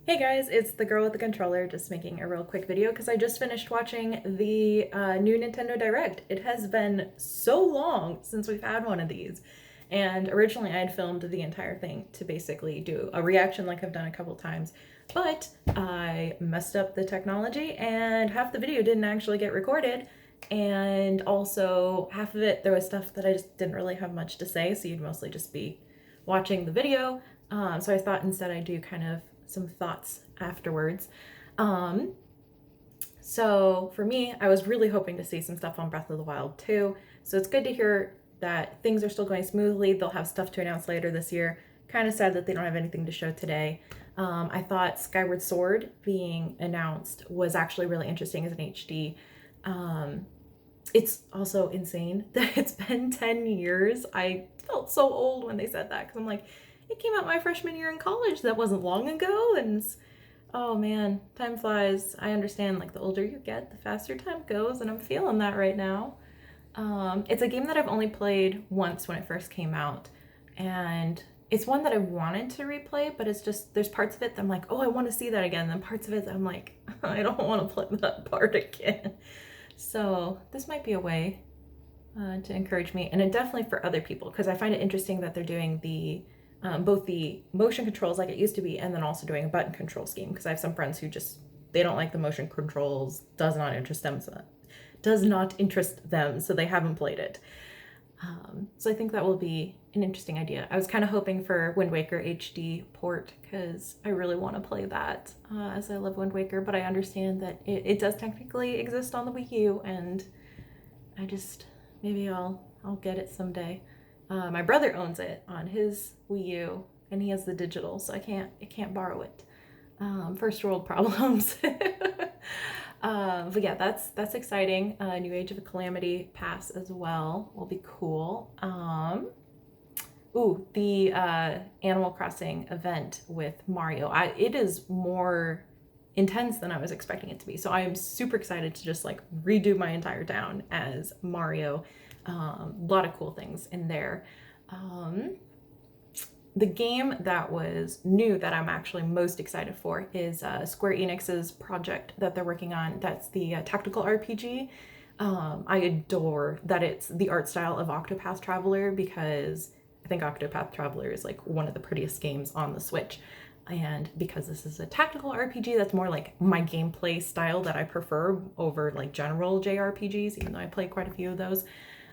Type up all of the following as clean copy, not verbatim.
Hey guys, it's the girl with the controller, just making a real quick video because I just finished watching the new Nintendo Direct. It has been so long since we've had one of these. And originally I had filmed the entire thing to basically do a reaction like I've done a couple times. But I messed up the technology and half the video didn't actually get recorded. And also half of it, there was stuff that I just didn't really have much to say, so you'd mostly just be watching the video. So I thought instead I'd do kind of some thoughts afterwards. Um, so for me, I was really hoping to see some stuff on Breath of the Wild too. So it's good to hear that things are still going smoothly. They'll have stuff to announce later this year. Kind of sad that they don't have anything to show today. I thought Skyward Sword being announced was actually really interesting as an HD. It's also insane that it's been 10 years. I felt so old when they said that because I'm like, it came out my freshman year in college. That wasn't long ago. And oh man, time flies. I understand, like, the older you get, the faster time goes, and I'm feeling that right now. It's a game that I've only played once when it first came out, and it's one that I wanted to replay, but it's just, there's parts of it that I'm like, oh, I want to see that again. And then parts of it that I'm like, I don't want to play that part again. So this might be a way to encourage me, and it definitely for other people, because I find it interesting that they're doing the both the motion controls like it used to be, and then also doing a button control scheme, because I have some friends who just, they don't like the motion controls, does not interest them, so they haven't played it. So I think that will be an interesting idea. I was kind of hoping for Wind Waker HD port because I really want to play that, as I love Wind Waker, but I understand that it does technically exist on the Wii U, and I just, maybe I'll get it someday. My brother owns it on his Wii U, and he has the digital, so I can't borrow it. First world problems. But yeah, that's exciting. New Age of Calamity pass as well will be cool. Ooh, the Animal Crossing event with Mario. It is more intense than I was expecting it to be. So I am super excited to just like redo my entire town as Mario. A lot of cool things in there. The game that was new that I'm actually most excited for is Square Enix's project that they're working on. That's the tactical RPG. I adore that it's the art style of Octopath Traveler, because I think Octopath Traveler is like one of the prettiest games on the Switch. And because this is a tactical RPG, that's more like my gameplay style that I prefer over like general JRPGs, even though I play quite a few of those.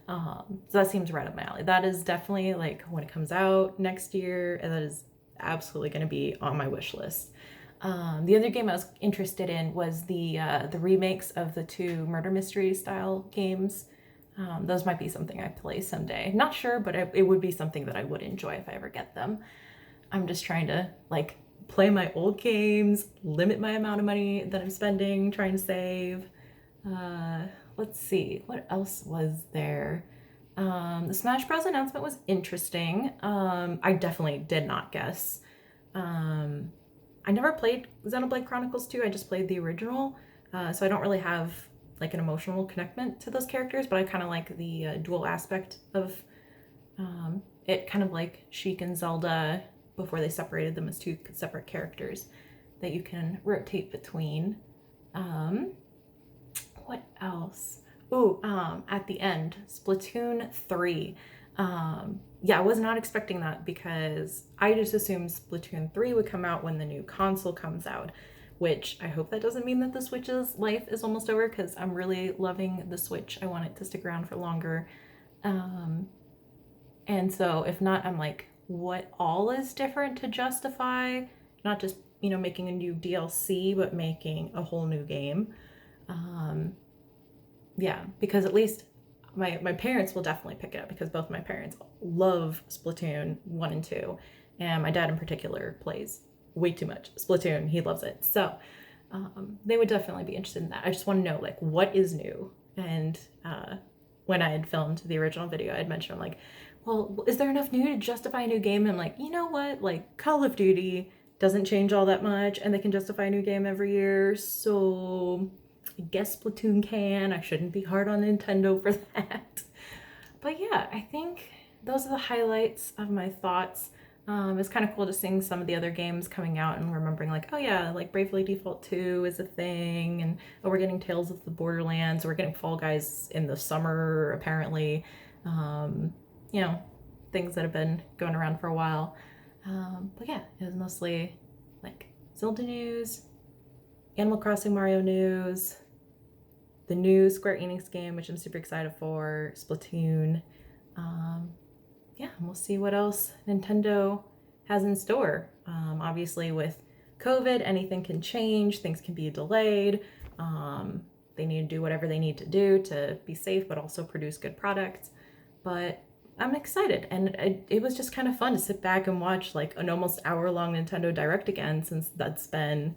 So that seems right up my alley. That is definitely, like, when it comes out next year, that is absolutely going to be on my wish list. The other game I was interested in was the remakes of the two murder mystery style games. Those might be something I play someday. Not sure, but it would be something that I would enjoy if I ever get them. I'm just trying to like play my old games, limit my amount of money that I'm spending, trying to save. Let's see, what else was there? The Smash Bros. Announcement was interesting. I definitely did not guess. I never played Xenoblade Chronicles 2, I just played the original, so I don't really have like an emotional connectment to those characters, but I kind of like the dual aspect of it, kind of like Sheik and Zelda before they separated them as two separate characters that you can rotate between. What else? Ooh, at the end, Splatoon 3. Yeah, I was not expecting that because I just assumed Splatoon 3 would come out when the new console comes out, which I hope that doesn't mean that the Switch's life is almost over, because I'm really loving the Switch. I want it to stick around for longer. And so if not, I'm like, what all is different to justify not just, making a new DLC, but making a whole new game? Yeah, because at least my parents will definitely pick it up, because both my parents love Splatoon 1 and 2, and my dad in particular plays way too much Splatoon. He loves it. So they would definitely be interested in that. I just want to know, like, what is new? And when I had filmed the original video, I'd mentioned, I'm like, well, is there enough new to justify a new game? And I'm like, you know what? Like, Call of Duty doesn't change all that much, and they can justify a new game every year. So I guess Splatoon can. I shouldn't be hard on Nintendo for that. But yeah, I think those are the highlights of my thoughts. It's kind of cool to seeing some of the other games coming out and remembering like, oh yeah, like Bravely Default 2 is a thing, and oh, we're getting Tales of the Borderlands, we're getting Fall Guys in the summer apparently. Um, you know, things that have been going around for a while. But yeah, it was mostly like Zelda news, Animal Crossing Mario news, the new Square Enix game, which I'm super excited for, Splatoon. Yeah, we'll see what else Nintendo has in store. Obviously, with COVID, anything can change, things can be delayed. They need to do whatever they need to do to be safe, but also produce good products. But I'm excited, and it was just kind of fun to sit back and watch like an almost hour-long Nintendo Direct again, since that's been,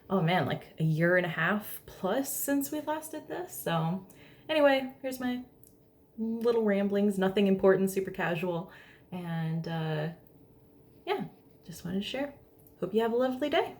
oh man, like a year and a half plus since we last did this. So anyway, here's my little ramblings, nothing important, super casual. And yeah, just wanted to share. Hope you have a lovely day.